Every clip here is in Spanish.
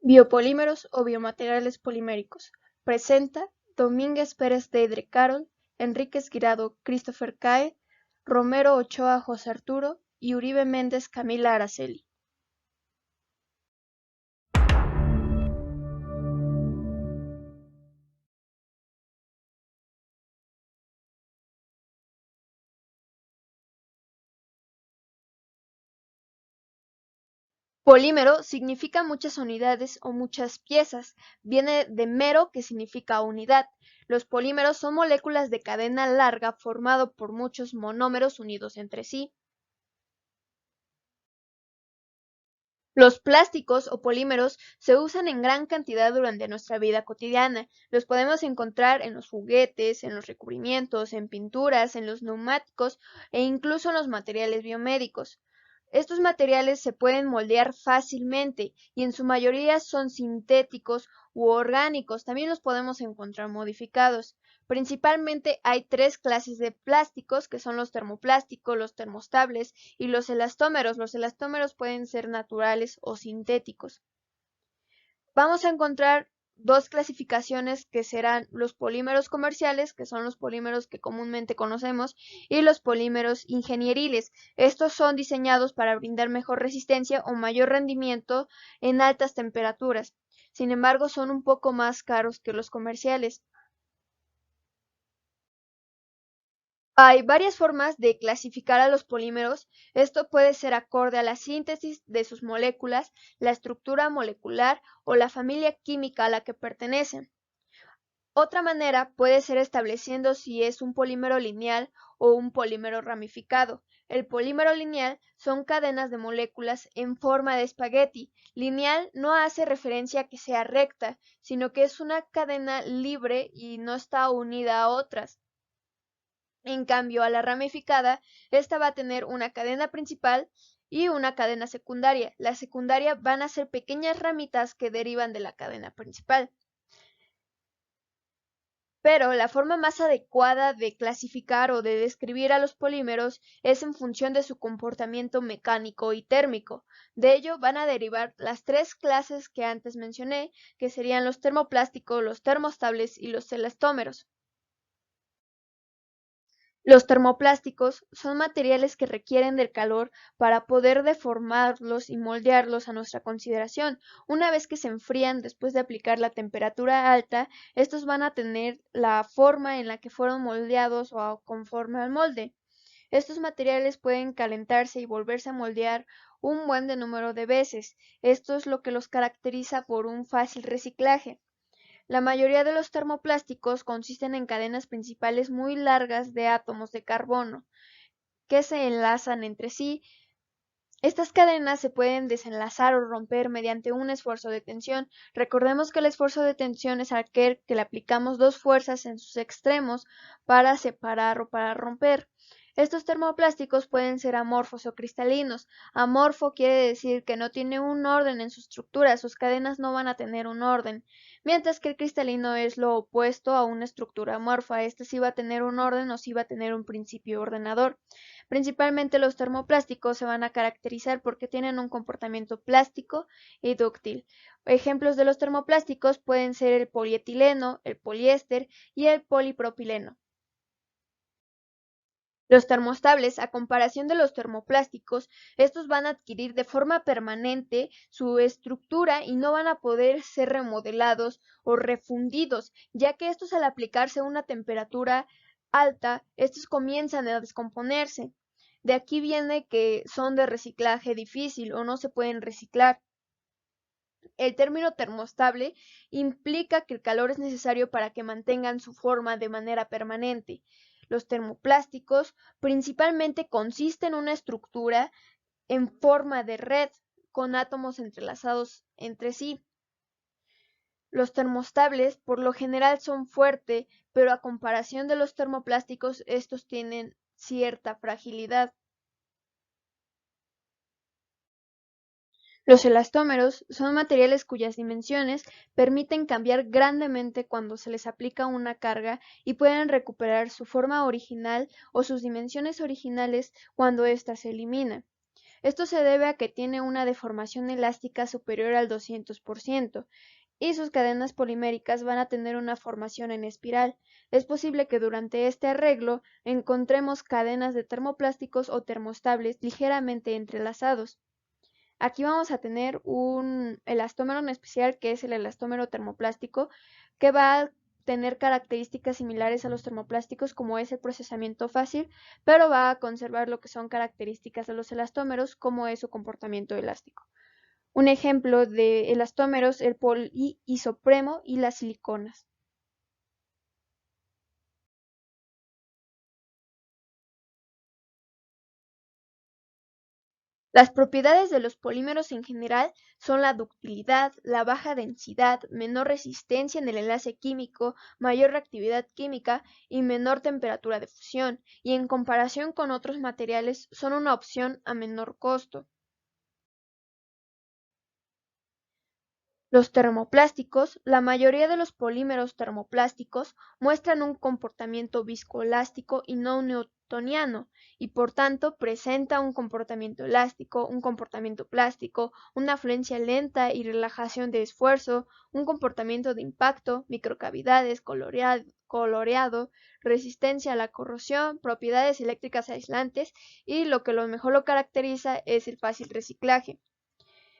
Biopolímeros o biomateriales poliméricos. Presenta Domínguez Pérez Deidre Carol, Enríquez Guirado Christopher Cae, Romero Ochoa José Arturo y Uribe Méndez Camila Araceli. Polímero significa muchas unidades o muchas piezas. Viene de mero, que significa unidad. Los polímeros son moléculas de cadena larga formado por muchos monómeros unidos entre sí. Los plásticos o polímeros se usan en gran cantidad durante nuestra vida cotidiana. Los podemos encontrar en los juguetes, en los recubrimientos, en pinturas, en los neumáticos e incluso en los materiales biomédicos. Estos materiales se pueden moldear fácilmente y en su mayoría son sintéticos u orgánicos. También los podemos encontrar modificados. Principalmente hay tres clases de plásticos, que son los termoplásticos, los termoestables y los elastómeros. Los elastómeros pueden ser naturales o sintéticos. Vamos a encontrar dos clasificaciones, que serán los polímeros comerciales, que son los polímeros que comúnmente conocemos, y los polímeros ingenieriles. Estos son diseñados para brindar mejor resistencia o mayor rendimiento en altas temperaturas. Sin embargo, son un poco más caros que los comerciales. Hay varias formas de clasificar a los polímeros. Esto puede ser acorde a la síntesis de sus moléculas, la estructura molecular o la familia química a la que pertenecen. Otra manera puede ser estableciendo si es un polímero lineal o un polímero ramificado. El polímero lineal son cadenas de moléculas en forma de espagueti. Lineal no hace referencia a que sea recta, sino que es una cadena libre y no está unida a otras. En cambio, a la ramificada, esta va a tener una cadena principal y una cadena secundaria. La secundaria van a ser pequeñas ramitas que derivan de la cadena principal. Pero la forma más adecuada de clasificar o de describir a los polímeros es en función de su comportamiento mecánico y térmico. De ello van a derivar las tres clases que antes mencioné, que serían los termoplásticos, los termoestables y los elastómeros. Los termoplásticos son materiales que requieren del calor para poder deformarlos y moldearlos a nuestra consideración. Una vez que se enfrían después de aplicar la temperatura alta, estos van a tener la forma en la que fueron moldeados o conforme al molde. Estos materiales pueden calentarse y volverse a moldear un buen número de veces. Esto es lo que los caracteriza por un fácil reciclaje. La mayoría de los termoplásticos consisten en cadenas principales muy largas de átomos de carbono que se enlazan entre sí. Estas cadenas se pueden desenlazar o romper mediante un esfuerzo de tensión. Recordemos que el esfuerzo de tensión es aquel que le aplicamos dos fuerzas en sus extremos para separar o para romper. Estos termoplásticos pueden ser amorfos o cristalinos. Amorfo quiere decir que no tiene un orden en su estructura, sus cadenas no van a tener un orden, mientras que el cristalino es lo opuesto a una estructura amorfa. Este sí va a tener un orden o sí va a tener un principio ordenador. Principalmente los termoplásticos se van a caracterizar porque tienen un comportamiento plástico y dúctil. Ejemplos de los termoplásticos pueden ser el polietileno, el poliéster y el polipropileno. Los termoestables, a comparación de los termoplásticos, estos van a adquirir de forma permanente su estructura y no van a poder ser remodelados o refundidos, ya que estos, al aplicarse a una temperatura alta, estos comienzan a descomponerse. De aquí viene que son de reciclaje difícil o no se pueden reciclar. El término termoestable implica que el calor es necesario para que mantengan su forma de manera permanente. Los termoplásticos principalmente consisten en una estructura en forma de red con átomos entrelazados entre sí. Los termoestables por lo general son fuertes, pero a comparación de los termoplásticos, estos tienen cierta fragilidad. Los elastómeros son materiales cuyas dimensiones permiten cambiar grandemente cuando se les aplica una carga y pueden recuperar su forma original o sus dimensiones originales cuando ésta se elimina. Esto se debe a que tiene una deformación elástica superior al 200%, y sus cadenas poliméricas van a tener una formación en espiral. Es posible que durante este arreglo encontremos cadenas de termoplásticos o termoestables ligeramente entrelazados. Aquí vamos a tener un elastómero en especial, que es el elastómero termoplástico, que va a tener características similares a los termoplásticos, como es el procesamiento fácil, pero va a conservar lo que son características de los elastómeros, como es su comportamiento elástico. Un ejemplo de elastómeros, el poliisopreno y las siliconas. Las propiedades de los polímeros en general son la ductilidad, la baja densidad, menor resistencia en el enlace químico, mayor reactividad química y menor temperatura de fusión, y en comparación con otros materiales son una opción a menor costo. Los termoplásticos, la mayoría de los polímeros termoplásticos muestran un comportamiento viscoelástico y no newtoniano, y por tanto presenta un comportamiento elástico, un comportamiento plástico, una fluencia lenta y relajación de esfuerzo, un comportamiento de impacto, microcavidades, coloreado, resistencia a la corrosión, propiedades eléctricas aislantes, y lo que lo mejor lo caracteriza es el fácil reciclaje.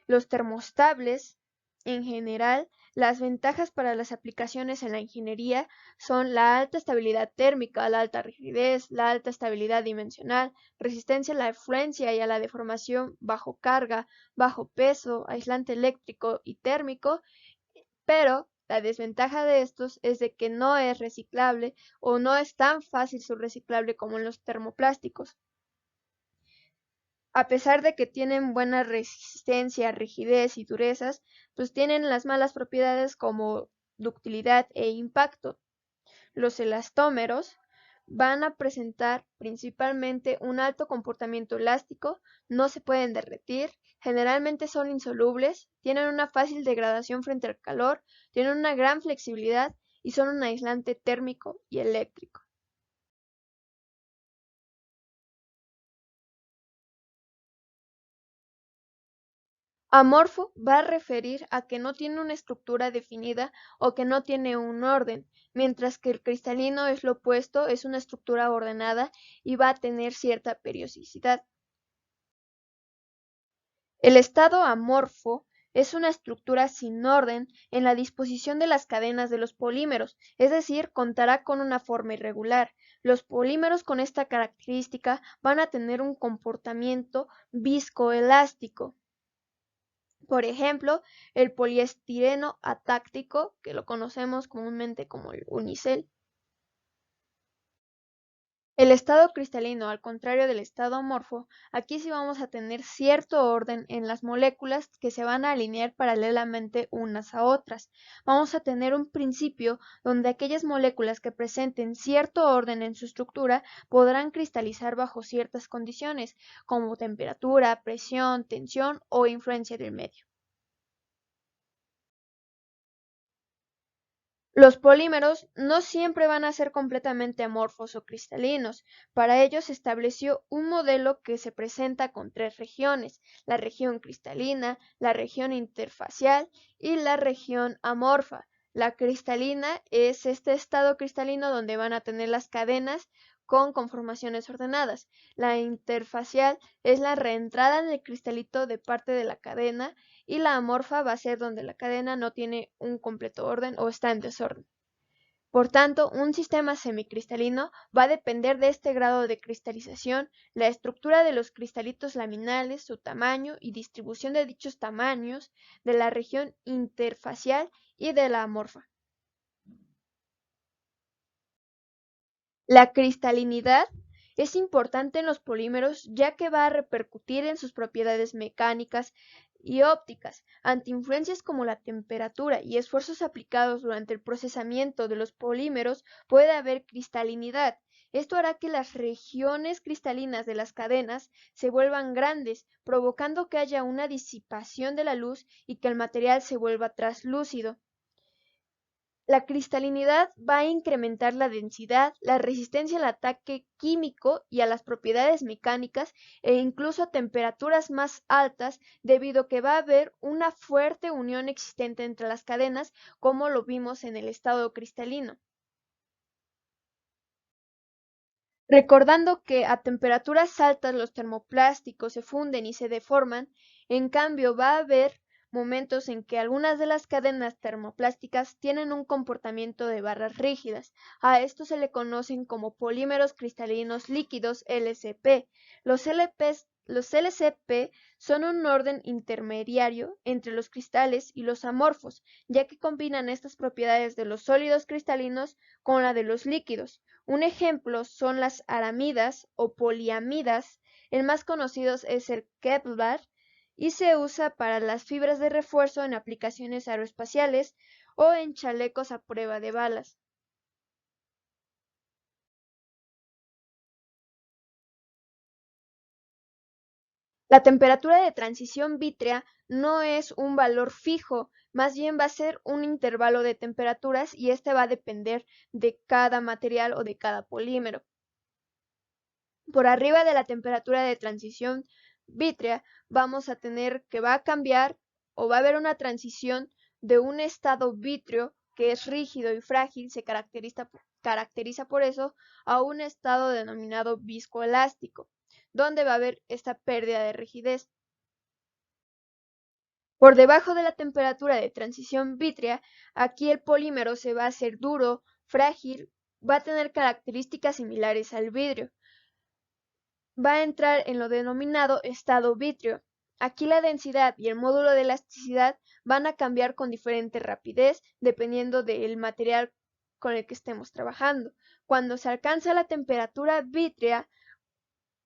Los termostables, en general, las ventajas para las aplicaciones en la ingeniería son la alta estabilidad térmica, la alta rigidez, la alta estabilidad dimensional, resistencia a la influencia y a la deformación bajo carga, bajo peso, aislante eléctrico y térmico, pero la desventaja de estos es de que no es reciclable o no es tan fácil su reciclable como en los termoplásticos. A pesar de que tienen buena resistencia, rigidez y durezas, pues tienen las malas propiedades como ductilidad e impacto. Los elastómeros van a presentar principalmente un alto comportamiento elástico, no se pueden derretir, generalmente son insolubles, tienen una fácil degradación frente al calor, tienen una gran flexibilidad y son un aislante térmico y eléctrico. Amorfo va a referir a que no tiene una estructura definida o que no tiene un orden, mientras que el cristalino es lo opuesto, es una estructura ordenada y va a tener cierta periodicidad. El estado amorfo es una estructura sin orden en la disposición de las cadenas de los polímeros, es decir, contará con una forma irregular. Los polímeros con esta característica van a tener un comportamiento viscoelástico. Por ejemplo, el poliestireno atáctico, que lo conocemos comúnmente como el unicel. El estado cristalino, al contrario del estado amorfo, aquí sí vamos a tener cierto orden en las moléculas que se van a alinear paralelamente unas a otras. Vamos a tener un principio donde aquellas moléculas que presenten cierto orden en su estructura podrán cristalizar bajo ciertas condiciones, como temperatura, presión, tensión o influencia del medio. Los polímeros no siempre van a ser completamente amorfos o cristalinos. Para ello se estableció un modelo que se presenta con tres regiones: la región cristalina, la región interfacial y la región amorfa. La cristalina es este estado cristalino donde van a tener las cadenas con conformaciones ordenadas. La interfacial es la reentrada del cristalito de parte de la cadena, y la amorfa va a ser donde la cadena no tiene un completo orden o está en desorden. Por tanto, un sistema semicristalino va a depender de este grado de cristalización, la estructura de los cristalitos laminales, su tamaño y distribución de dichos tamaños, de la región interfacial y de la amorfa. La cristalinidad es importante en los polímeros, ya que va a repercutir en sus propiedades mecánicas y ópticas. Ante influencias como la temperatura y esfuerzos aplicados durante el procesamiento de los polímeros, puede haber cristalinidad. Esto hará que las regiones cristalinas de las cadenas se vuelvan grandes, provocando que haya una disipación de la luz y que el material se vuelva traslúcido. La cristalinidad va a incrementar la densidad, la resistencia al ataque químico y a las propiedades mecánicas e incluso a temperaturas más altas debido a que va a haber una fuerte unión existente entre las cadenas, como lo vimos en el estado cristalino. Recordando que a temperaturas altas los termoplásticos se funden y se deforman, en cambio va a haber momentos en que algunas de las cadenas termoplásticas tienen un comportamiento de barras rígidas. A esto se le conocen como polímeros cristalinos líquidos LCP. Los LCP son un orden intermediario entre los cristales y los amorfos, ya que combinan estas propiedades de los sólidos cristalinos con la de los líquidos. Un ejemplo son las aramidas o poliamidas. El más conocido es el Kevlar y se usa para las fibras de refuerzo en aplicaciones aeroespaciales o en chalecos a prueba de balas. La temperatura de transición vítrea no es un valor fijo, más bien va a ser un intervalo de temperaturas y este va a depender de cada material o de cada polímero. Por arriba de la temperatura de transición vítrea vamos a tener que va a cambiar o va a haber una transición de un estado vítreo que es rígido y frágil, se caracteriza por eso, a un estado denominado viscoelástico, donde va a haber esta pérdida de rigidez. Por debajo de la temperatura de transición vítrea, aquí el polímero se va a hacer duro, frágil, va a tener características similares al vidrio. Va a entrar en lo denominado estado vítreo. Aquí la densidad y el módulo de elasticidad van a cambiar con diferente rapidez dependiendo del material con el que estemos trabajando. Cuando se alcanza la temperatura vítrea,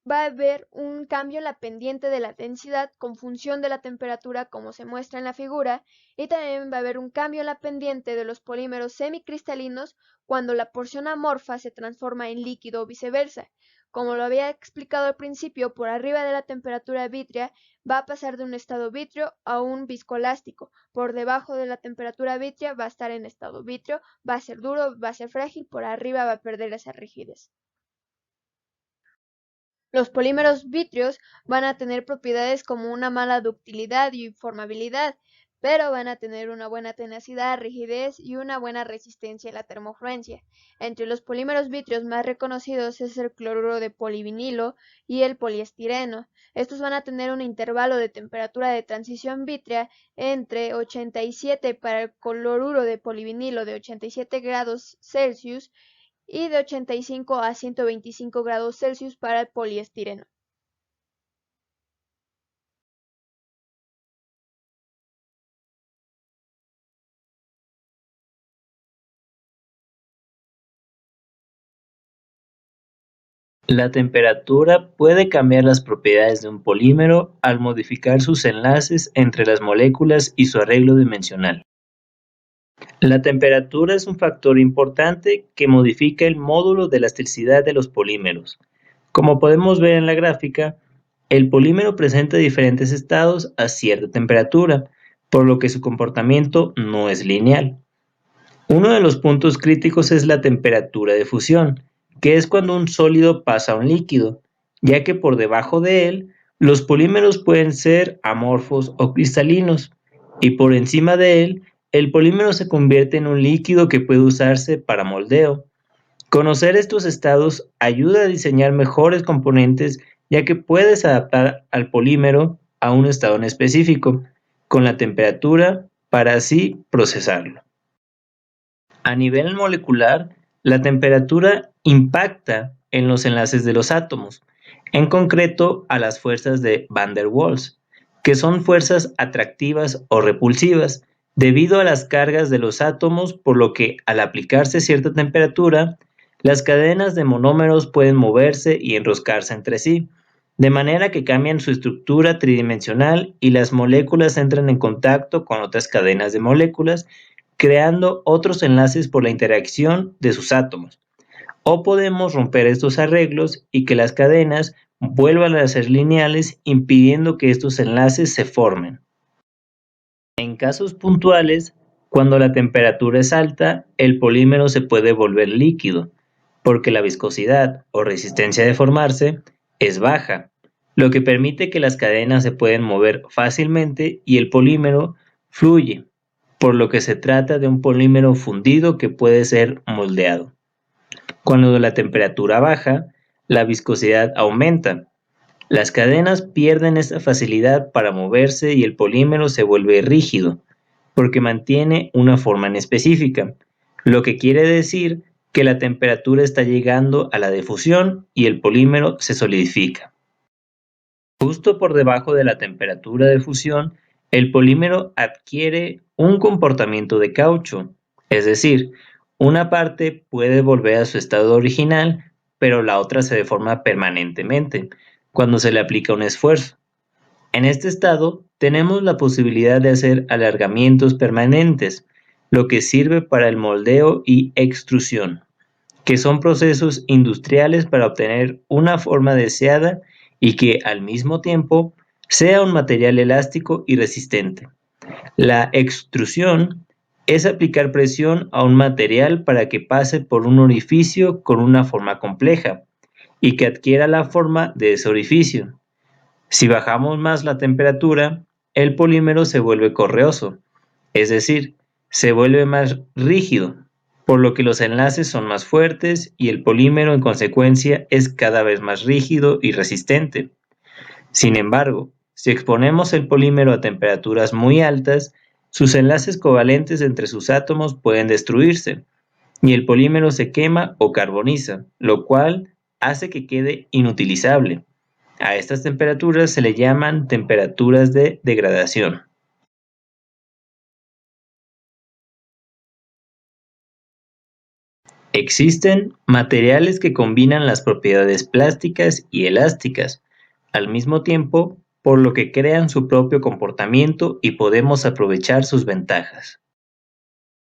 va a haber un cambio en la pendiente de la densidad con función de la temperatura como se muestra en la figura, y también va a haber un cambio en la pendiente de los polímeros semicristalinos cuando la porción amorfa se transforma en líquido o viceversa. Como lo había explicado al principio, por arriba de la temperatura vítrea va a pasar de un estado vítreo a un viscoelástico. Por debajo de la temperatura vítrea va a estar en estado vítreo, va a ser duro, va a ser frágil, por arriba va a perder esa rigidez. Los polímeros vítreos van a tener propiedades como una mala ductilidad y formabilidad, pero van a tener una buena tenacidad, rigidez y una buena resistencia a la termofluencia. Entre los polímeros vítreos más reconocidos es el cloruro de polivinilo y el poliestireno. Estos van a tener un intervalo de temperatura de transición vítrea entre 87 para el cloruro de polivinilo de 87 grados Celsius y de 85 a 125 grados Celsius para el poliestireno. La temperatura puede cambiar las propiedades de un polímero al modificar sus enlaces entre las moléculas y su arreglo dimensional. La temperatura es un factor importante que modifica el módulo de elasticidad de los polímeros. Como podemos ver en la gráfica, el polímero presenta diferentes estados a cierta temperatura, por lo que su comportamiento no es lineal. Uno de los puntos críticos es la temperatura de fusión, que es cuando un sólido pasa a un líquido, ya que por debajo de él los polímeros pueden ser amorfos o cristalinos, y por encima de él el polímero se convierte en un líquido que puede usarse para moldeo. Conocer estos estados ayuda a diseñar mejores componentes, ya que puedes adaptar al polímero a un estado en específico, con la temperatura para así procesarlo. A nivel molecular, la temperatura impacta en los enlaces de los átomos, en concreto a las fuerzas de Van der Waals, que son fuerzas atractivas o repulsivas, debido a las cargas de los átomos, por lo que al aplicarse cierta temperatura, las cadenas de monómeros pueden moverse y enroscarse entre sí, de manera que cambian su estructura tridimensional y las moléculas entran en contacto con otras cadenas de moléculas, creando otros enlaces por la interacción de sus átomos. O podemos romper estos arreglos y que las cadenas vuelvan a ser lineales, impidiendo que estos enlaces se formen. En casos puntuales, Cuando la temperatura es alta, el polímero se puede volver líquido, porque la viscosidad o resistencia de formarse es baja, lo que permite que las cadenas se pueden mover fácilmente y el polímero fluye, por lo que se trata de un polímero fundido que puede ser moldeado. Cuando la temperatura baja, la viscosidad aumenta. Las cadenas pierden esta facilidad para moverse y el polímero se vuelve rígido, porque mantiene una forma en específica, lo que quiere decir que la temperatura está llegando a la difusión y el polímero se solidifica. Justo por debajo de la temperatura de fusión, el polímero adquiere un comportamiento de caucho, es decir, una parte puede volver a su estado original, pero la otra se deforma permanentemente cuando se le aplica un esfuerzo. En este estado, tenemos la posibilidad de hacer alargamientos permanentes, lo que sirve para el moldeo y extrusión, que son procesos industriales para obtener una forma deseada y que al mismo tiempo sea un material elástico y resistente. La extrusión es aplicar presión a un material para que pase por un orificio con una forma compleja y que adquiera la forma de ese orificio. Si bajamos más la temperatura, el polímero se vuelve correoso, es decir, se vuelve más rígido, por lo que los enlaces son más fuertes y el polímero en consecuencia es cada vez más rígido y resistente. Sin embargo, si exponemos el polímero a temperaturas muy altas, sus enlaces covalentes entre sus átomos pueden destruirse y el polímero se quema o carboniza, lo cual hace que quede inutilizable. A estas temperaturas se le llaman temperaturas de degradación. Existen materiales que combinan las propiedades plásticas y elásticas al mismo tiempo, por lo que crean su propio comportamiento y podemos aprovechar sus ventajas.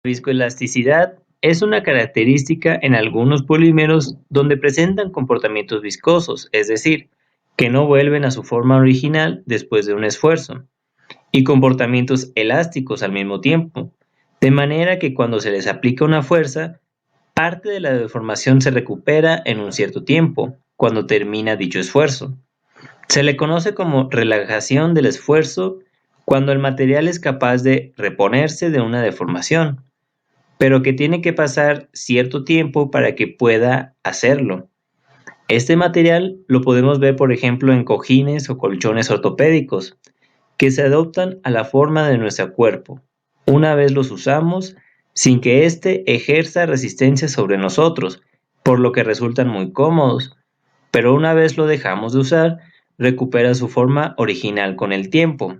La viscoelasticidad es una característica en algunos polímeros donde presentan comportamientos viscosos, es decir, que no vuelven a su forma original después de un esfuerzo, y comportamientos elásticos al mismo tiempo, de manera que cuando se les aplica una fuerza, parte de la deformación se recupera en un cierto tiempo, cuando termina dicho esfuerzo. Se le conoce como relajación del esfuerzo cuando el material es capaz de reponerse de una deformación, pero que tiene que pasar cierto tiempo para que pueda hacerlo. Este material lo podemos ver, por ejemplo, en cojines o colchones ortopédicos, que se adaptan a la forma de nuestro cuerpo, una vez los usamos, sin que éste ejerza resistencia sobre nosotros, por lo que resultan muy cómodos, pero una vez lo dejamos de usar, recupera su forma original con el tiempo.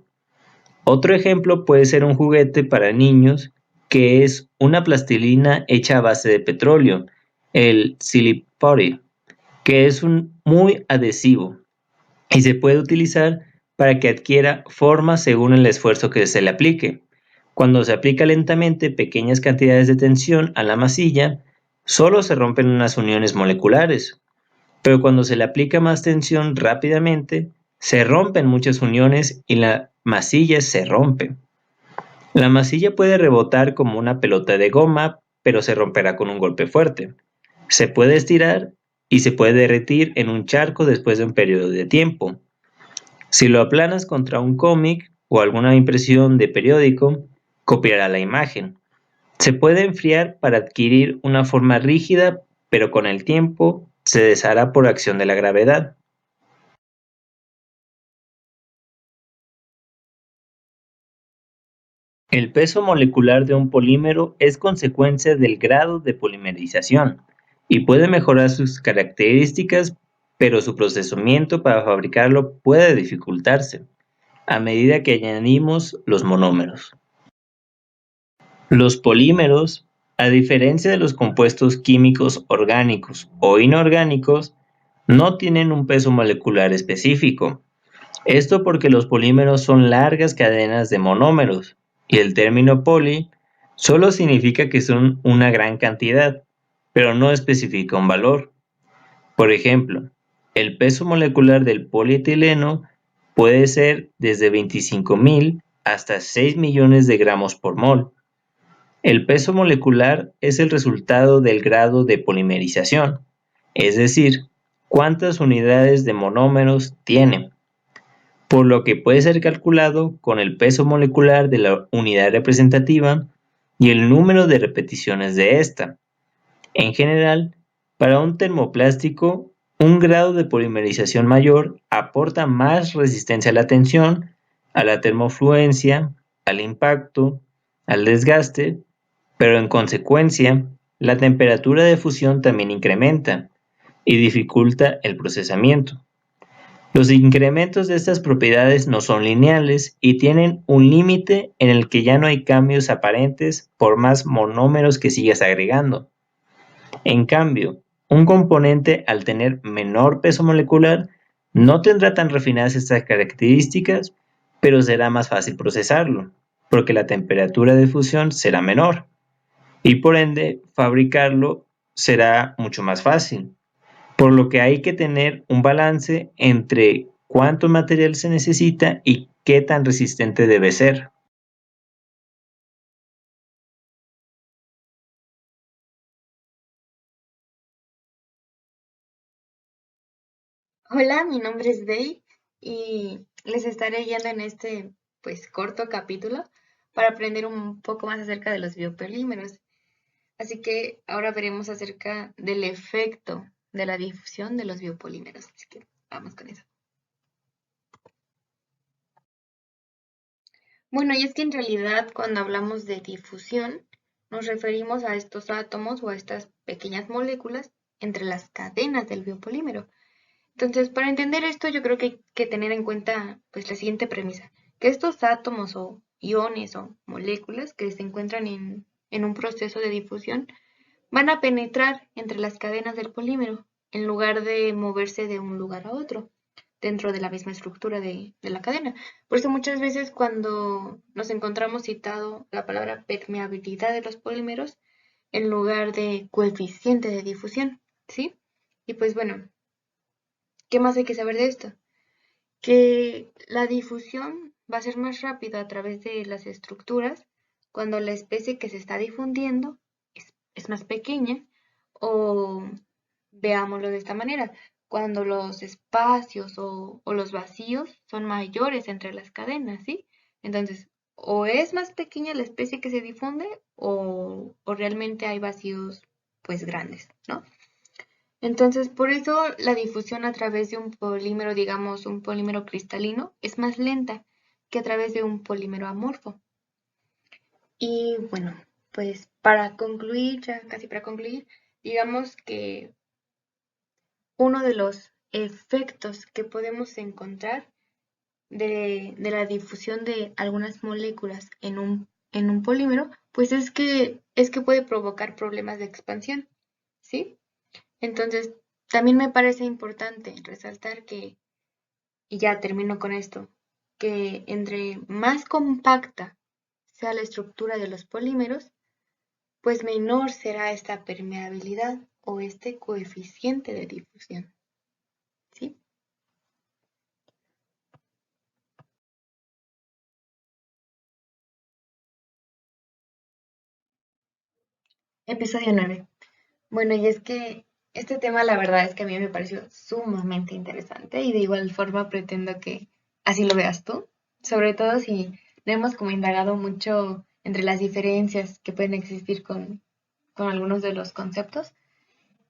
Otro ejemplo puede ser un juguete para niños que es una plastilina hecha a base de petróleo, el Silly Putty, que es un muy adhesivo y se puede utilizar para que adquiera forma según el esfuerzo que se le aplique. Cuando se aplica lentamente pequeñas cantidades de tensión a la masilla, solo se rompen unas uniones moleculares, pero cuando se le aplica más tensión rápidamente, se rompen muchas uniones y la masilla se rompe. La masilla puede rebotar como una pelota de goma, pero se romperá con un golpe fuerte. Se puede estirar y se puede derretir en un charco después de un periodo de tiempo. Si lo aplanas contra un cómic o alguna impresión de periódico, copiará la imagen. Se puede enfriar para adquirir una forma rígida, pero con el tiempo se deshará por acción de la gravedad. El peso molecular de un polímero es consecuencia del grado de polimerización y puede mejorar sus características, pero su procesamiento para fabricarlo puede dificultarse a medida que añadimos los monómeros. Los polímeros, a diferencia de los compuestos químicos orgánicos o inorgánicos, no tienen un peso molecular específico. Esto porque los polímeros son largas cadenas de monómeros y el término poli solo significa que son una gran cantidad, pero no especifica un valor. Por ejemplo, el peso molecular del polietileno puede ser desde 25.000 hasta 6 millones de gramos por mol. El peso molecular es el resultado del grado de polimerización, es decir, cuántas unidades de monómeros tiene, por lo que puede ser calculado con el peso molecular de la unidad representativa y el número de repeticiones de esta. En general, para un termoplástico, un grado de polimerización mayor aporta más resistencia a la tensión, a la termofluencia, al impacto, al desgaste, pero en consecuencia, la temperatura de fusión también incrementa y dificulta el procesamiento. Los incrementos de estas propiedades no son lineales y tienen un límite en el que ya no hay cambios aparentes por más monómeros que sigas agregando. En cambio, un componente al tener menor peso molecular no tendrá tan refinadas estas características, pero será más fácil procesarlo, porque la temperatura de fusión será menor y por ende fabricarlo será mucho más fácil. Por lo que hay que tener un balance entre cuánto material se necesita y qué tan resistente debe ser. Hola, mi nombre es Day y les estaré guiando en este pues corto capítulo para aprender un poco más acerca de los biopolímeros. Así que ahora veremos acerca del efecto de la difusión de los biopolímeros. Así que vamos con eso. Bueno, y es que en realidad cuando hablamos de difusión nos referimos a estos átomos o a estas pequeñas moléculas entre las cadenas del biopolímero. Entonces, para entender esto, yo creo que hay que tener en cuenta pues la siguiente premisa, que estos átomos o iones o moléculas que se encuentran en un proceso de difusión van a penetrar entre las cadenas del polímero en lugar de moverse de un lugar a otro dentro de la misma estructura de la cadena. Por eso muchas veces cuando nos encontramos citado la palabra permeabilidad de los polímeros en lugar de coeficiente de difusión, ¿sí? Y pues bueno, ¿qué más hay que saber de esto? Que la difusión va a ser más rápida a través de las estructuras cuando la especie que se está difundiendo es más pequeña o veámoslo de esta manera, cuando los espacios o los vacíos son mayores entre las cadenas, ¿sí? Entonces, o es más pequeña la especie que se difunde o realmente hay vacíos pues grandes, ¿no? Entonces, por eso la difusión a través de un polímero, digamos un polímero cristalino, es más lenta que a través de un polímero amorfo. Y bueno, pues para concluir, ya casi para concluir, digamos que uno de los efectos que podemos encontrar de la difusión de algunas moléculas en un polímero, pues es que puede provocar problemas de expansión, ¿sí? Entonces, también me parece importante resaltar que, y ya termino con esto, que entre más compacta sea la estructura de los polímeros, pues menor será esta permeabilidad o este coeficiente de difusión, ¿sí? Episodio 9. Bueno, y es que este tema la verdad es que a mí me pareció sumamente interesante y de igual forma pretendo que así lo veas tú, sobre todo si no hemos como indagado mucho entre las diferencias que pueden existir con algunos de los conceptos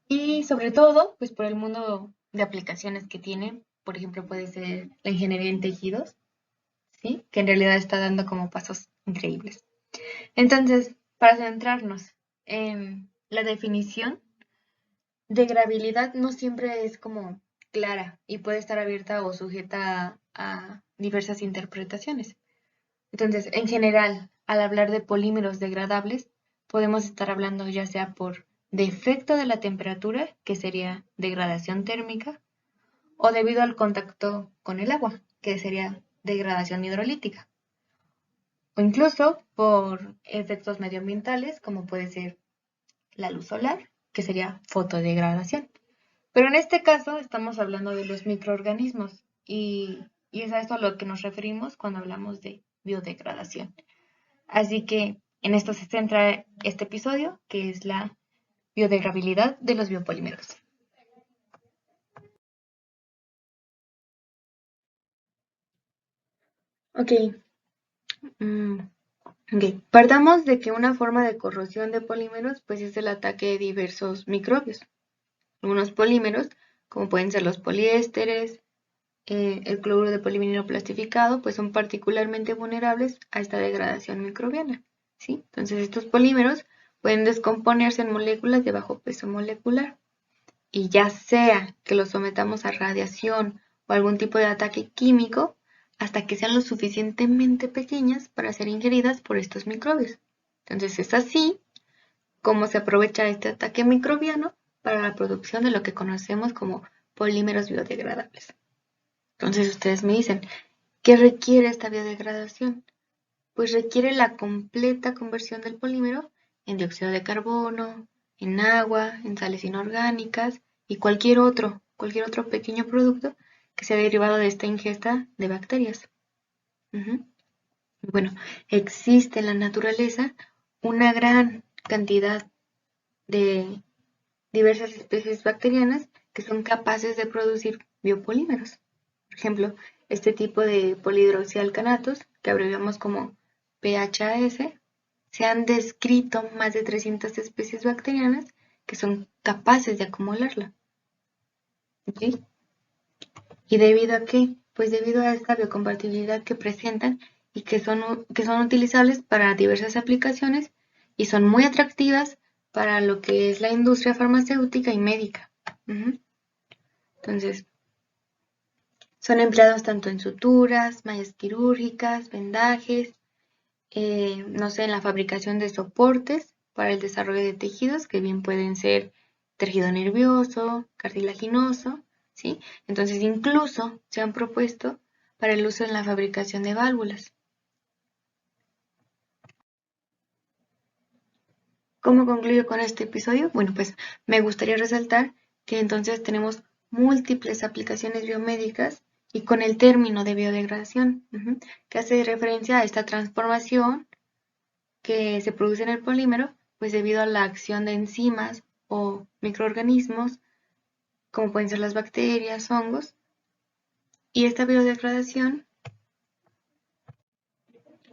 y sobre todo pues por el mundo de aplicaciones que tiene, por ejemplo puede ser la ingeniería en tejidos, ¿sí? Que en realidad está dando como pasos increíbles. Entonces, para centrarnos en la definición, degradabilidad no siempre es como clara y puede estar abierta o sujeta a diversas interpretaciones. Entonces, en general, al hablar de polímeros degradables, podemos estar hablando ya sea por defecto de la temperatura, que sería degradación térmica, o debido al contacto con el agua, que sería degradación hidrolítica, o incluso por efectos medioambientales, como puede ser la luz solar, que sería fotodegradación. Pero en este caso estamos hablando de los microorganismos y es a esto a lo que nos referimos cuando hablamos de biodegradación. Así que En esto se centra este episodio, que es la biodegradabilidad de los biopolímeros. Ok. Partamos de que una forma de corrosión de polímeros pues es el ataque de diversos microbios. Algunos polímeros, como pueden ser los poliésteres, el cloruro de polivinilo plastificado, pues son particularmente vulnerables a esta degradación microbiana, ¿sí? Entonces estos polímeros pueden descomponerse en moléculas de bajo peso molecular y ya sea que los sometamos a radiación o algún tipo de ataque químico hasta que sean lo suficientemente pequeñas para ser ingeridas por estos microbios. Entonces es así como se aprovecha este ataque microbiano para la producción de lo que conocemos como polímeros biodegradables. Entonces ustedes me dicen, ¿qué requiere esta biodegradación? Pues requiere la completa conversión del polímero en dióxido de carbono, en agua, en sales inorgánicas y cualquier otro pequeño producto que sea derivado de esta ingesta de bacterias. Bueno, existe en la naturaleza una gran cantidad de diversas especies bacterianas que son capaces de producir biopolímeros. Por ejemplo, este tipo de polihidroxialcanatos, que abreviamos como PHAS, se han descrito más de 300 especies bacterianas que son capaces de acumularla. ¿Okay? ¿Y debido a qué? Pues debido a esta biocompatibilidad que presentan y que son utilizables para diversas aplicaciones y son muy atractivas para lo que es la industria farmacéutica y médica. Entonces, son empleados tanto en suturas, mallas quirúrgicas, vendajes, no sé, en la fabricación de soportes para el desarrollo de tejidos, que bien pueden ser tejido nervioso, cartilaginoso, ¿sí? Entonces, incluso se han propuesto para el uso en la fabricación de válvulas. ¿Cómo concluyo con este episodio? Bueno, pues me gustaría resaltar que entonces tenemos múltiples aplicaciones biomédicas y con el término de biodegradación, que hace referencia a esta transformación que se produce en el polímero, pues debido a la acción de enzimas o microorganismos, como pueden ser las bacterias, hongos, y esta biodegradación,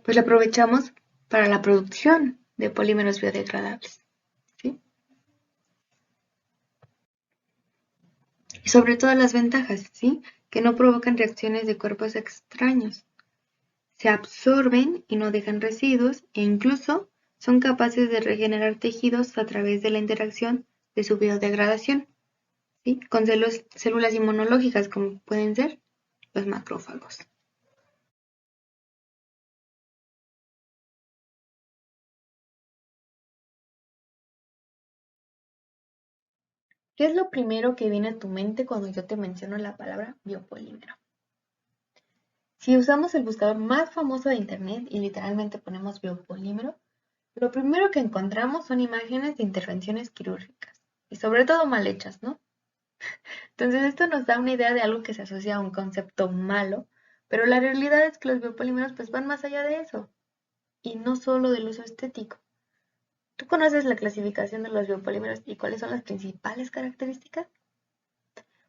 pues la aprovechamos para la producción de polímeros biodegradables, ¿sí? Y sobre todo las ventajas, ¿sí? Que no provocan reacciones de cuerpos extraños. Se absorben y no dejan residuos e incluso son capaces de regenerar tejidos a través de la interacción de su biodegradación, ¿sí? Con células inmunológicas como pueden ser los macrófagos. ¿Qué es lo primero que viene a tu mente cuando yo te menciono la palabra biopolímero? Si usamos el buscador más famoso de internet y literalmente ponemos biopolímero, lo primero que encontramos son imágenes de intervenciones quirúrgicas y sobre todo mal hechas, ¿no? Entonces esto nos da una idea de algo que se asocia a un concepto malo, pero la realidad es que los biopolímeros pues van más allá de eso y no solo del uso estético. ¿Tú conoces la clasificación de los biopolímeros y cuáles son las principales características?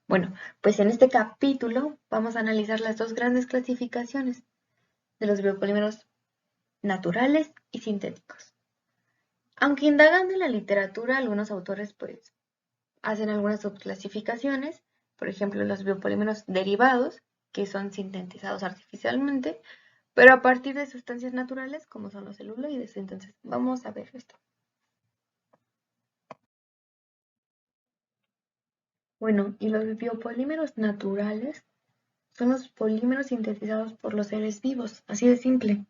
Bueno, pues en este capítulo vamos a analizar las dos grandes clasificaciones de los biopolímeros naturales y sintéticos. Aunque indagando en la literatura, algunos autores pues hacen algunas subclasificaciones, por ejemplo los biopolímeros derivados, que son sintetizados artificialmente, pero a partir de sustancias naturales como son los celuloides. Entonces vamos a ver esto. Bueno, y los biopolímeros naturales son los polímeros sintetizados por los seres vivos, así de simple,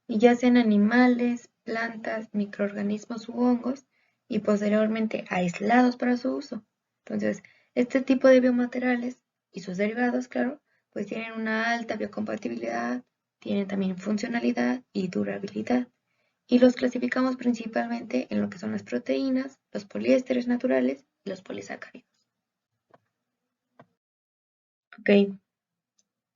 y ya sean animales, plantas, microorganismos u hongos, y posteriormente aislados para su uso. Entonces, este tipo de biomateriales y sus derivados, claro, pues tienen una alta biocompatibilidad, tienen también funcionalidad y durabilidad, y los clasificamos principalmente en lo que son las proteínas, los poliésteres naturales y los polisacáridos. Ok.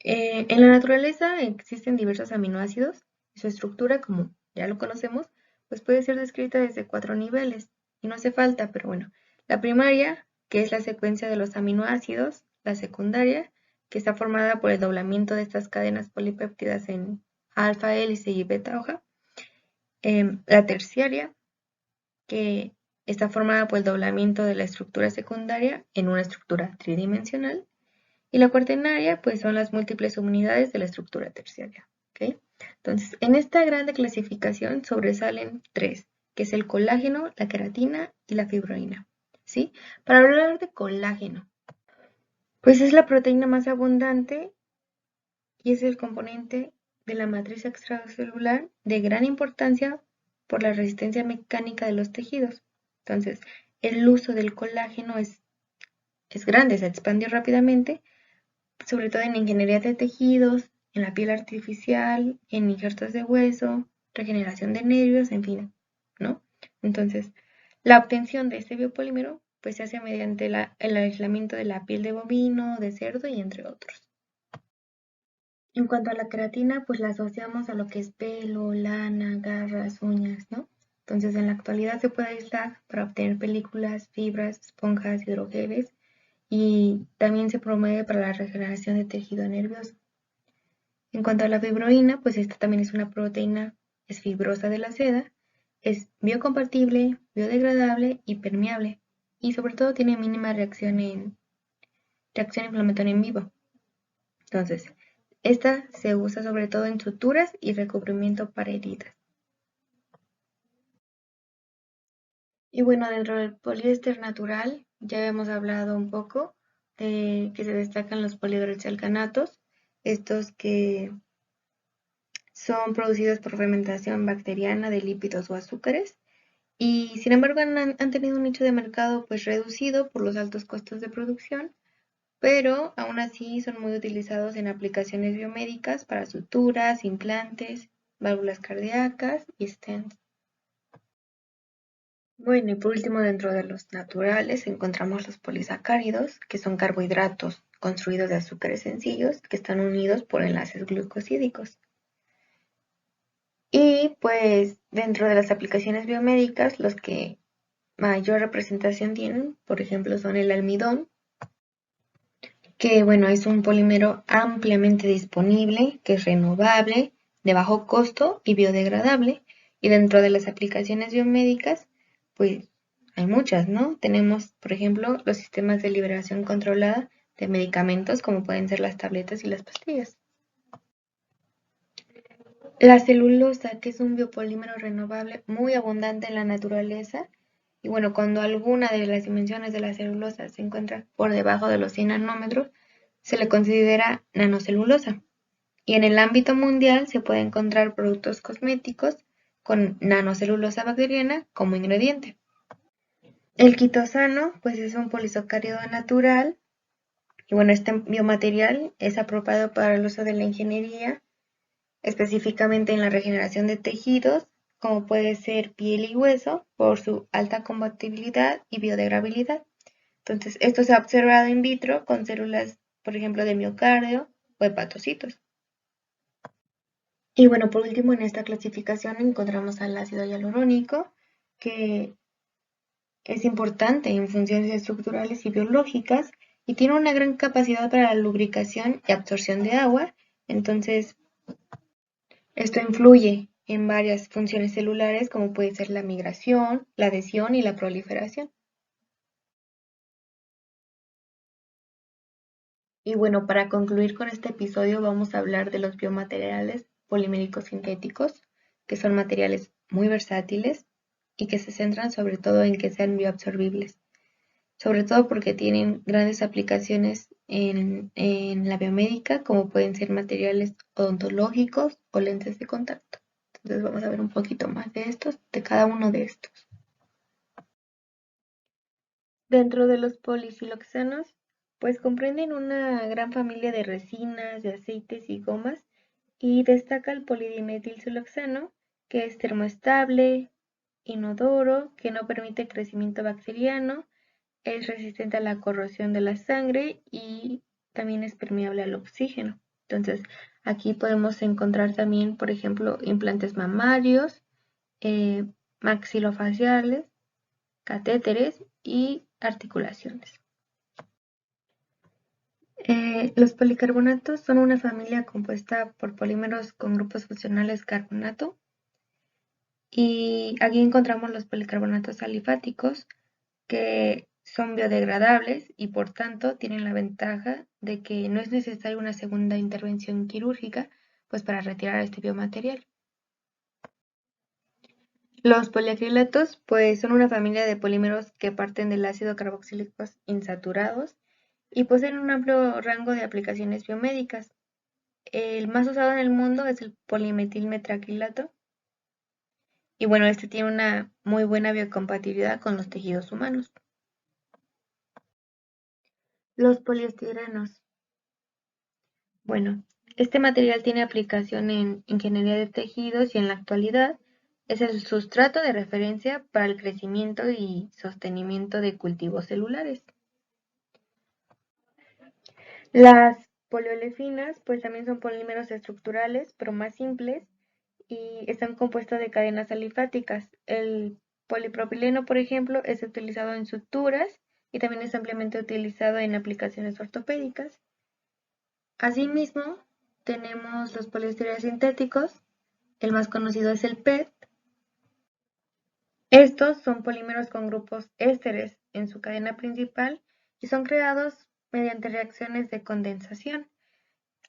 En la naturaleza existen diversos aminoácidos y su estructura, como ya lo conocemos, pues puede ser descrita desde 4 niveles, y no hace falta, pero bueno. La primaria, que es la secuencia de los aminoácidos, la secundaria, que está formada por el doblamiento de estas cadenas polipéptidas en alfa hélice y beta hoja. La terciaria, que está formada por el doblamiento de la estructura secundaria en una estructura tridimensional. Y la cuaternaria, pues son las múltiples unidades de la estructura terciaria. ¿Okay? Entonces, en esta grande clasificación sobresalen 3, que es el colágeno, la queratina y la fibroína. ¿Sí? Para hablar de colágeno, pues es la proteína más abundante y es el componente de la matriz extracelular de gran importancia por la resistencia mecánica de los tejidos. Entonces, el uso del colágeno es grande, se expandió rápidamente, sobre todo en ingeniería de tejidos, en la piel artificial, en injertos de hueso, regeneración de nervios, en fin, ¿no? Entonces, la obtención de este biopolímero pues se hace mediante el aislamiento de la piel de bovino, de cerdo y entre otros. En cuanto a la queratina, pues la asociamos a lo que es pelo, lana, garras, uñas, ¿no? Entonces, en la actualidad se puede aislar para obtener películas, fibras, esponjas, hidrogeles y también se promueve para la regeneración de tejido nervioso. En cuanto a la fibroína, pues esta también es una proteína, es fibrosa de la seda, es biocompatible, biodegradable y permeable, y sobre todo tiene mínima reacción inflamatoria en vivo. Entonces, esta se usa sobre todo en suturas y recubrimiento para heridas. Y bueno, dentro del poliéster natural, ya hemos hablado un poco de que se destacan los poliuretanoatos, estos que son producidos por fermentación bacteriana de lípidos o azúcares, y sin embargo han tenido un nicho de mercado pues reducido por los altos costos de producción, pero aún así son muy utilizados en aplicaciones biomédicas para suturas, implantes, válvulas cardíacas y stents. Bueno, y por último, dentro de los naturales encontramos los polisacáridos, que son carbohidratos construidos de azúcares sencillos que están unidos por enlaces glucosídicos. Y pues dentro de las aplicaciones biomédicas, los que mayor representación tienen, por ejemplo, son el almidón, que bueno, es un polímero ampliamente disponible, que es renovable, de bajo costo y biodegradable. Y dentro de las aplicaciones biomédicas, pues hay muchas, ¿no? Tenemos, por ejemplo, los sistemas de liberación controlada de medicamentos, como pueden ser las tabletas y las pastillas. La celulosa, que es un biopolímero renovable muy abundante en la naturaleza, y bueno, cuando alguna de las dimensiones de la celulosa se encuentra por debajo de los 100 nanómetros, se le considera nanocelulosa. Y en el ámbito mundial se puede encontrar productos cosméticos con nanocelulosa bacteriana como ingrediente. El quitosano, pues es un polisacárido natural, y bueno, este biomaterial es apropiado para el uso de la ingeniería, específicamente en la regeneración de tejidos, como puede ser piel y hueso, por su alta compatibilidad y biodegradabilidad. Entonces, esto se ha observado in vitro con células, por ejemplo, de miocardio o hepatocitos. Y bueno, por último, en esta clasificación encontramos al ácido hialurónico, que es importante en funciones estructurales y biológicas y tiene una gran capacidad para la lubricación y absorción de agua. Entonces, esto influye en varias funciones celulares como puede ser la migración, la adhesión y la proliferación. Y bueno, para concluir con este episodio vamos a hablar de los biomateriales poliméricos sintéticos, que son materiales muy versátiles y que se centran sobre todo en que sean bioabsorbibles, sobre todo porque tienen grandes aplicaciones en la biomédica, como pueden ser materiales odontológicos o lentes de contacto. Entonces vamos a ver un poquito más de estos, de cada uno de estos. Dentro de los polifiloxanos, pues comprenden una gran familia de resinas, de aceites y gomas, y destaca el polidimetilsiloxano, que es termoestable, inodoro, que no permite crecimiento bacteriano, es resistente a la corrosión de la sangre y también es permeable al oxígeno. Entonces, aquí podemos encontrar también, por ejemplo, implantes mamarios, maxilofaciales, catéteres y articulaciones. Los policarbonatos son una familia compuesta por polímeros con grupos funcionales carbonato, y aquí encontramos los policarbonatos alifáticos, que son biodegradables y por tanto tienen la ventaja de que no es necesaria una segunda intervención quirúrgica pues para retirar este biomaterial. Los poliacrilatos pues son una familia de polímeros que parten del ácido carboxílicos insaturados y poseen un amplio rango de aplicaciones biomédicas. El más usado en el mundo es el polimetilmetraquilato y bueno, este tiene una muy buena biocompatibilidad con los tejidos humanos. Los poliestirenos. Bueno, este material tiene aplicación en ingeniería de tejidos y en la actualidad es el sustrato de referencia para el crecimiento y sostenimiento de cultivos celulares. Las poliolefinas pues también son polímeros estructurales, pero más simples y están compuestos de cadenas alifáticas. El polipropileno, por ejemplo, es utilizado en suturas y también es ampliamente utilizado en aplicaciones ortopédicas. Asimismo, tenemos los poliestirenos sintéticos, el más conocido es el PET. Estos son polímeros con grupos ésteres en su cadena principal y son creados mediante reacciones de condensación.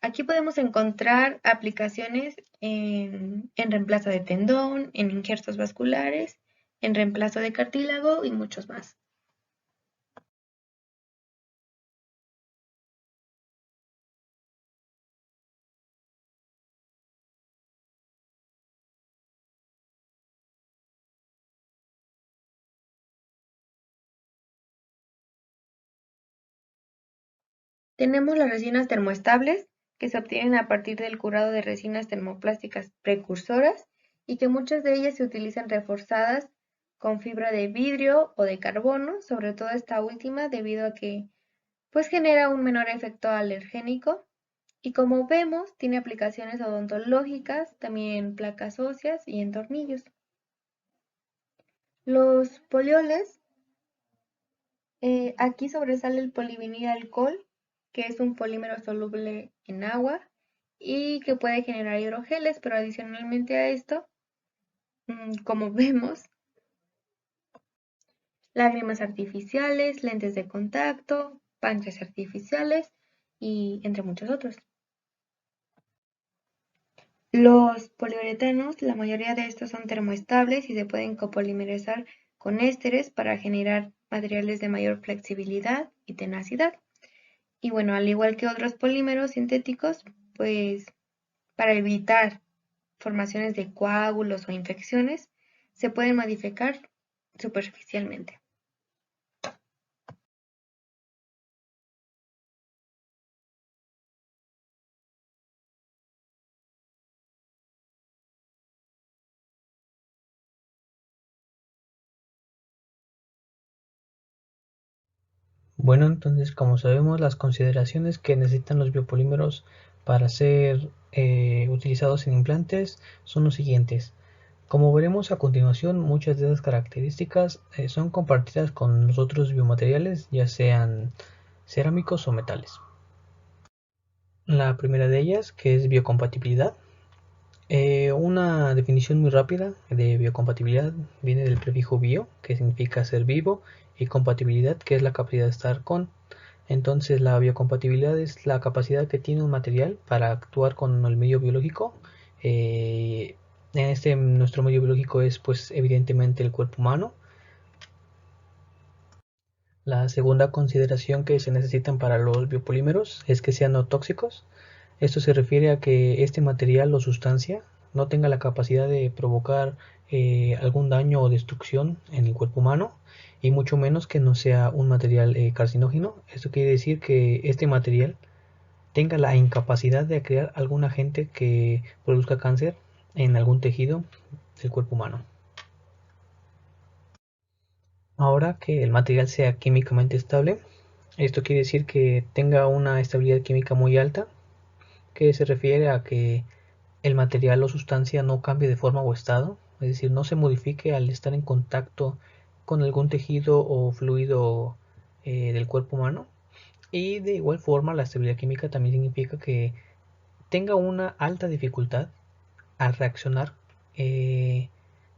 Aquí podemos encontrar aplicaciones en reemplazo de tendón, en injertos vasculares, en reemplazo de cartílago y muchos más. Tenemos las resinas termoestables, que se obtienen a partir del curado de resinas termoplásticas precursoras y que muchas de ellas se utilizan reforzadas con fibra de vidrio o de carbono, sobre todo esta última debido a que pues genera un menor efecto alergénico y como vemos tiene aplicaciones odontológicas, también en placas óseas y en tornillos. Los polioles, aquí sobresale el polivinil-alcohol, que es un polímero soluble en agua y que puede generar hidrogeles, pero adicionalmente a esto, como vemos, lágrimas artificiales, lentes de contacto, páncreas artificiales y entre muchos otros. Los poliuretanos, la mayoría de estos son termoestables y se pueden copolimerizar con ésteres para generar materiales de mayor flexibilidad y tenacidad. Y bueno, al igual que otros polímeros sintéticos, pues para evitar formaciones de coágulos o infecciones, se pueden modificar superficialmente. Bueno, entonces como sabemos, las consideraciones que necesitan los biopolímeros para ser utilizados en implantes son los siguientes. Como veremos a continuación, muchas de esas características son compartidas con los otros biomateriales, ya sean cerámicos o metales. La primera de ellas, que es biocompatibilidad. Una definición muy rápida de biocompatibilidad viene del prefijo bio, que significa ser vivo, y compatibilidad, que es la capacidad de estar con. Entonces la biocompatibilidad es la capacidad que tiene un material para actuar con el medio biológico. Nuestro medio biológico es pues evidentemente el cuerpo humano. La segunda consideración que se necesitan para los biopolímeros es que sean no tóxicos. Esto se refiere a que este material o sustancia no tenga la capacidad de provocar algún daño o destrucción en el cuerpo humano y mucho menos que no sea un material carcinógeno. Esto quiere decir que este material tenga la incapacidad de crear algún agente que produzca cáncer en algún tejido del cuerpo humano. Ahora que el material sea químicamente estable, esto quiere decir que tenga una estabilidad química muy alta, que se refiere a que el material o sustancia no cambie de forma o estado, es decir, no se modifique al estar en contacto con algún tejido o fluido del cuerpo humano. Y de igual forma, la estabilidad química también significa que tenga una alta dificultad al reaccionar de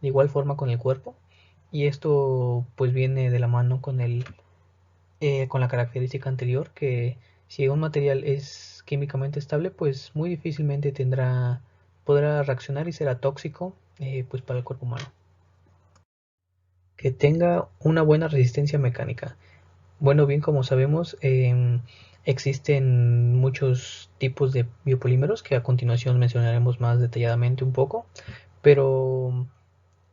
igual forma con el cuerpo. Y esto pues viene de la mano con la característica anterior, que si un material es químicamente estable, pues muy difícilmente podrá reaccionar y será tóxico pues para el cuerpo humano. Que tenga una buena resistencia mecánica. Bueno, bien, como sabemos, existen muchos tipos de biopolímeros que a continuación mencionaremos más detalladamente un poco, pero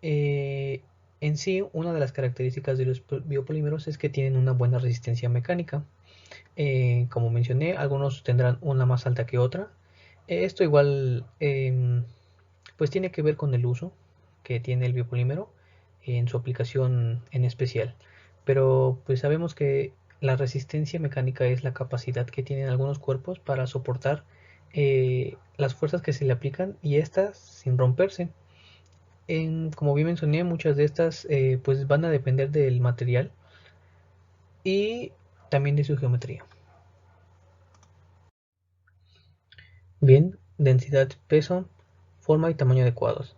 eh, en sí, una de las características de los biopolímeros es que tienen una buena resistencia mecánica. Como mencioné, algunos tendrán una más alta que otra. Esto igual pues tiene que ver con el uso que tiene el biopolímero en su aplicación en especial. Pero pues sabemos que la resistencia mecánica es la capacidad que tienen algunos cuerpos para soportar las fuerzas que se le aplican y estas sin romperse. Como bien mencioné, muchas de estas pues van a depender del material y también de su geometría. Bien, densidad, peso, forma y tamaño adecuados.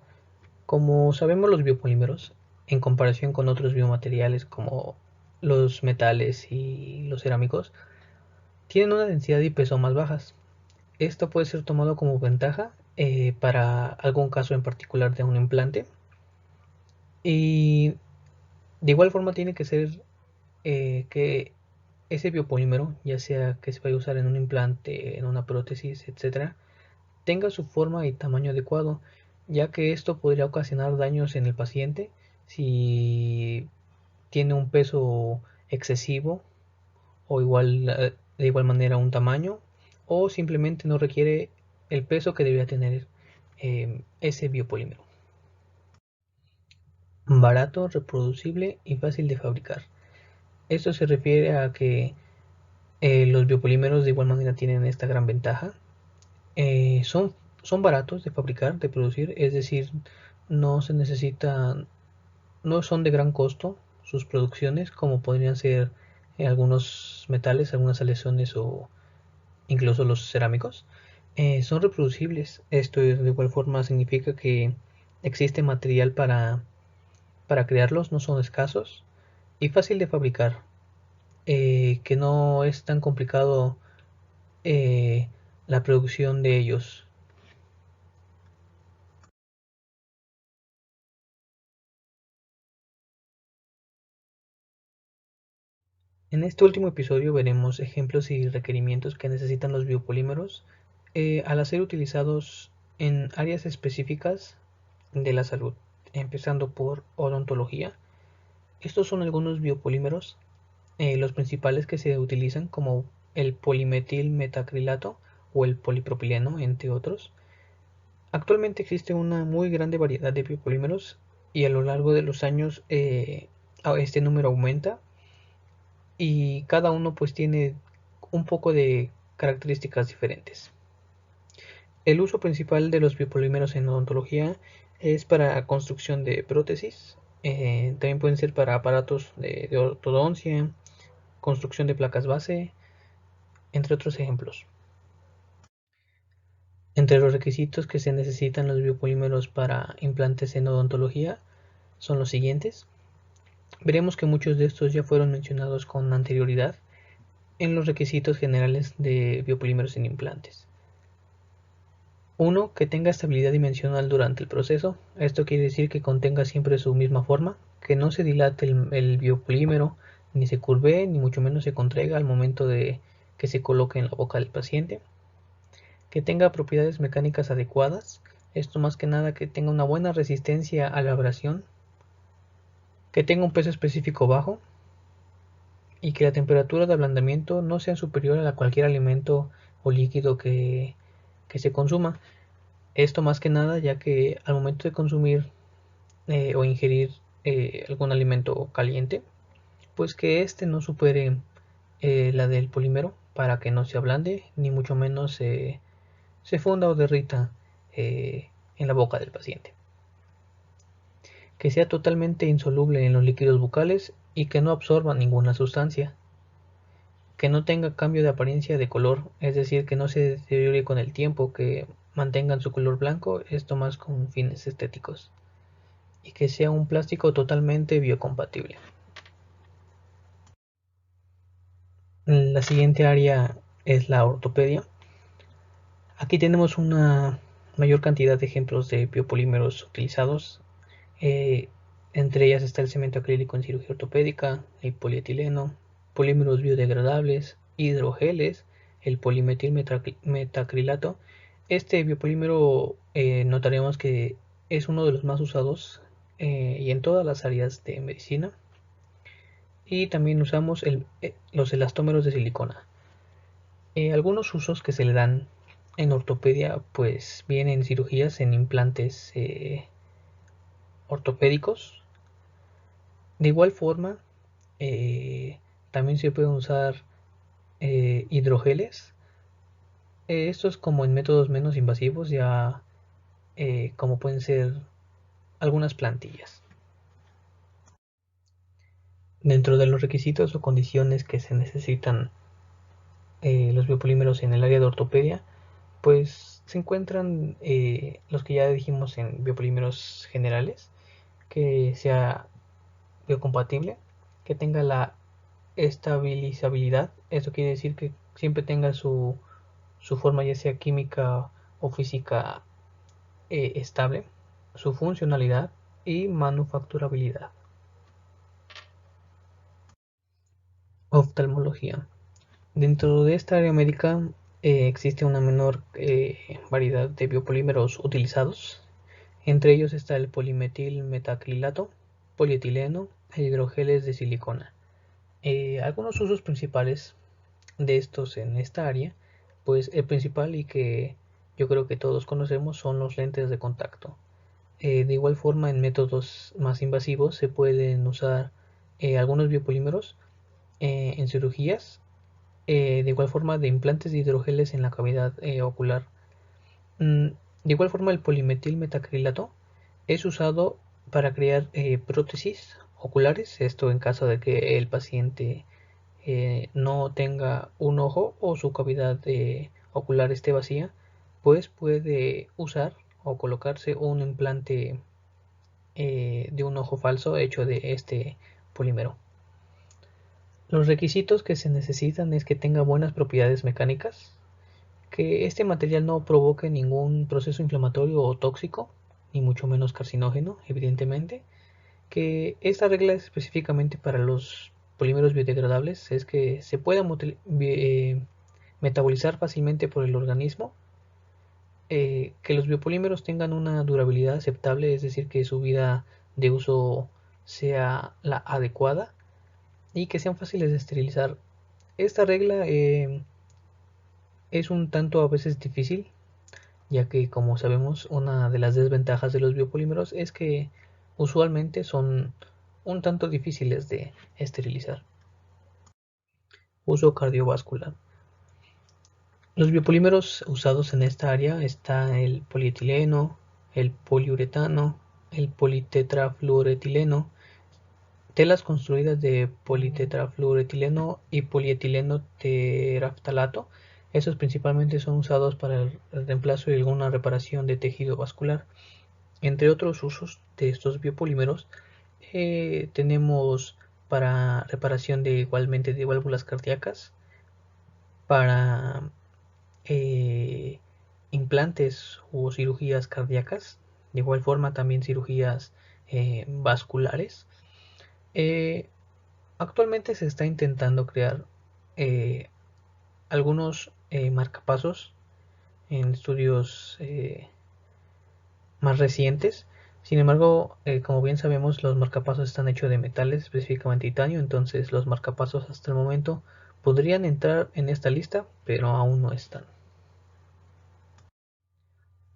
Como sabemos, los biopolímeros, en comparación con otros biomateriales como los metales y los cerámicos, tienen una densidad y peso más bajas. Esto puede ser tomado como ventaja para algún caso en particular de un implante. Y de igual forma tiene que ser que ese biopolímero, ya sea que se vaya a usar en un implante, en una prótesis, etcétera, tenga su forma y tamaño adecuado, ya que esto podría ocasionar daños en el paciente si tiene un peso excesivo o de igual manera un tamaño, o simplemente no requiere el peso que debería tener ese biopolímero. Barato, reproducible y fácil de fabricar. Esto se refiere a que los biopolímeros de igual manera tienen esta gran ventaja. Son baratos de fabricar, de producir, es decir, no se necesitan, no son de gran costo sus producciones como podrían ser algunos metales, algunas aleaciones o incluso los cerámicos. Son reproducibles. Esto de igual forma significa que existe material para crearlos, no son escasos y fácil de fabricar, que no es tan complicado eh, la producción de ellos. En este último episodio veremos ejemplos y requerimientos que necesitan los biopolímeros al ser utilizados en áreas específicas de la salud, empezando por odontología. Estos son algunos biopolímeros, los principales que se utilizan como el polimetil metacrilato o el polipropileno, entre otros. Actualmente existe una muy grande variedad de biopolímeros y a lo largo de los años este número aumenta y cada uno pues tiene un poco de características diferentes. El uso principal de los biopolímeros en odontología es para construcción de prótesis, también pueden ser para aparatos de ortodoncia, construcción de placas base, entre otros ejemplos. Entre los requisitos que se necesitan los biopolímeros para implantes en odontología son los siguientes. Veremos que muchos de estos ya fueron mencionados con anterioridad en los requisitos generales de biopolímeros en implantes. Uno, que tenga estabilidad dimensional durante el proceso. Esto quiere decir que contenga siempre su misma forma, que no se dilate el biopolímero, ni se curvee, ni mucho menos se contraiga al momento de que se coloque en la boca del paciente. Que tenga propiedades mecánicas adecuadas. Esto más que nada que tenga una buena resistencia a la abrasión. Que tenga un peso específico bajo. Y que la temperatura de ablandamiento no sea superior a cualquier alimento o líquido que se consuma. Esto más que nada ya que al momento de consumir o ingerir algún alimento caliente, pues que éste no supere la del polímero para que no se ablande ni mucho menos se funda o derrita en la boca del paciente. que sea totalmente insoluble en los líquidos bucales y que no absorba ninguna sustancia, que no tenga cambio de apariencia de color, es decir, que no se deteriore con el tiempo, que mantengan su color blanco, esto más con fines estéticos, y que sea un plástico totalmente biocompatible. La siguiente área es la ortopedia. Aquí tenemos una mayor cantidad de ejemplos de biopolímeros utilizados. Entre ellas está el cemento acrílico en cirugía ortopédica, el polietileno, polímeros biodegradables, hidrogeles, el polimetil metacrilato. Este biopolímero notaremos que es uno de los más usados y en todas las áreas de medicina. Y también usamos los elastómeros de silicona. Algunos usos que se le dan en ortopedia, pues vienen cirugías en implantes ortopédicos. De igual forma, también se pueden usar hidrogeles. Estos como en métodos menos invasivos, ya como pueden ser algunas plantillas. Dentro de los requisitos o condiciones que se necesitan los biopolímeros en el área de ortopedia, pues se encuentran los que ya dijimos en biopolímeros generales, que sea biocompatible, que tenga la estabilizabilidad. Esto quiere decir que siempre tenga su forma, ya sea química o física, estable, su funcionalidad y manufacturabilidad. Oftalmología. Dentro de esta área médica existe una menor variedad de biopolímeros utilizados. Entre ellos está el polimetil metacrilato, polietileno e hidrogeles de silicona. Algunos usos principales de estos en esta área, pues el principal y que yo creo que todos conocemos son los lentes de contacto. De igual forma, en métodos más invasivos se pueden usar algunos biopolímeros en cirugías, de igual forma de implantes de hidrogeles en la cavidad ocular. De igual forma, el polimetil metacrilato es usado para crear prótesis oculares, esto en caso de que el paciente no tenga un ojo o su cavidad ocular esté vacía, pues puede usar o colocarse un implante de un ojo falso hecho de este polímero. Los requisitos que se necesitan es que tenga buenas propiedades mecánicas, que este material no provoque ningún proceso inflamatorio o tóxico, ni mucho menos carcinógeno, evidentemente, que esta regla es específicamente para los polímeros biodegradables, es que se puedan metabolizar fácilmente por el organismo, que los biopolímeros tengan una durabilidad aceptable, es decir, que su vida de uso sea la adecuada y que sean fáciles de esterilizar. Esta regla es un tanto a veces difícil, ya que, como sabemos, una de las desventajas de los biopolímeros es que usualmente son un tanto difíciles de esterilizar. Uso cardiovascular. Los biopolímeros usados en esta área está el polietileno, el poliuretano, el politetrafluoretileno, telas construidas de politetrafluoretileno y polietileno teraftalato. Estos principalmente son usados para el reemplazo y alguna reparación de tejido vascular. Entre otros usos de estos biopolímeros, tenemos para reparación de igualmente de válvulas cardíacas, para implantes o cirugías cardíacas, de igual forma también cirugías vasculares. Actualmente se está intentando crear algunos marcapasos en estudios más recientes. Sin embargo, como bien sabemos, los marcapasos están hechos de metales, específicamente titanio, entonces los marcapasos hasta el momento podrían entrar en esta lista, pero aún no están.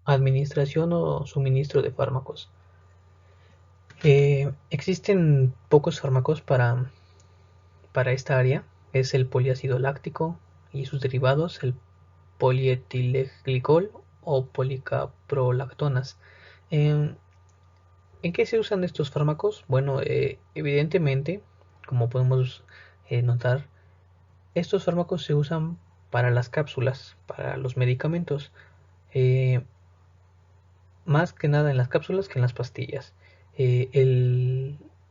Administración o suministro de fármacos. Existen pocos fármacos para esta área. Es el poliácido láctico y sus derivados, el polietilenglicol o policaprolactonas. ¿En qué se usan estos fármacos? Bueno, evidentemente, como podemos notar, estos fármacos se usan para las cápsulas, para los medicamentos, eh, más que nada en las cápsulas que en las pastillas.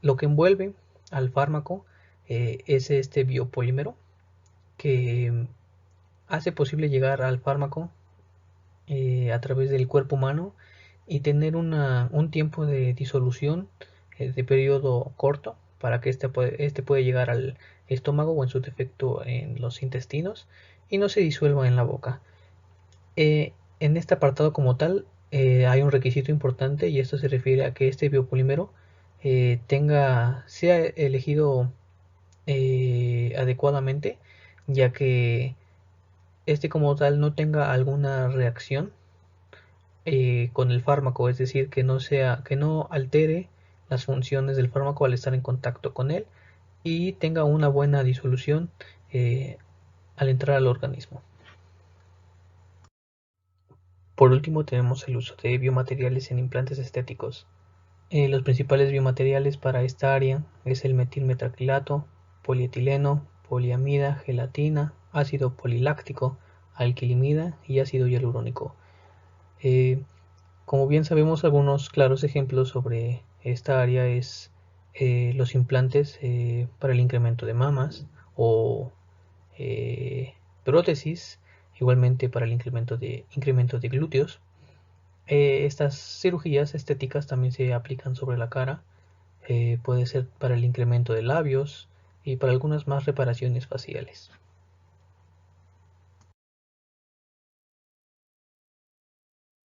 Lo que envuelve al fármaco es este biopolímero que hace posible llegar al fármaco a través del cuerpo humano y tener un tiempo de disolución de periodo corto para que este pueda llegar al estómago o en su defecto en los intestinos y no se disuelva en la boca. En este apartado como tal hay un requisito importante y esto se refiere a que este biopolímero sea elegido adecuadamente, ya que este como tal no tenga alguna reacción con el fármaco, es decir, que no altere las funciones del fármaco al estar en contacto con él y tenga una buena disolución eh, al entrar al organismo. Por último, tenemos el uso de biomateriales en implantes estéticos. Los principales biomateriales para esta área es el metilmetacrilato, polietileno, poliamida, gelatina, ácido poliláctico, alquilimida y ácido hialurónico. Eh, Como bien sabemos, algunos claros ejemplos sobre esta área es los implantes para el incremento de mamas o eh, prótesis, igualmente para el incremento de glúteos. Estas cirugías estéticas también se aplican sobre la cara, puede ser para el incremento de labios y para algunas más reparaciones faciales.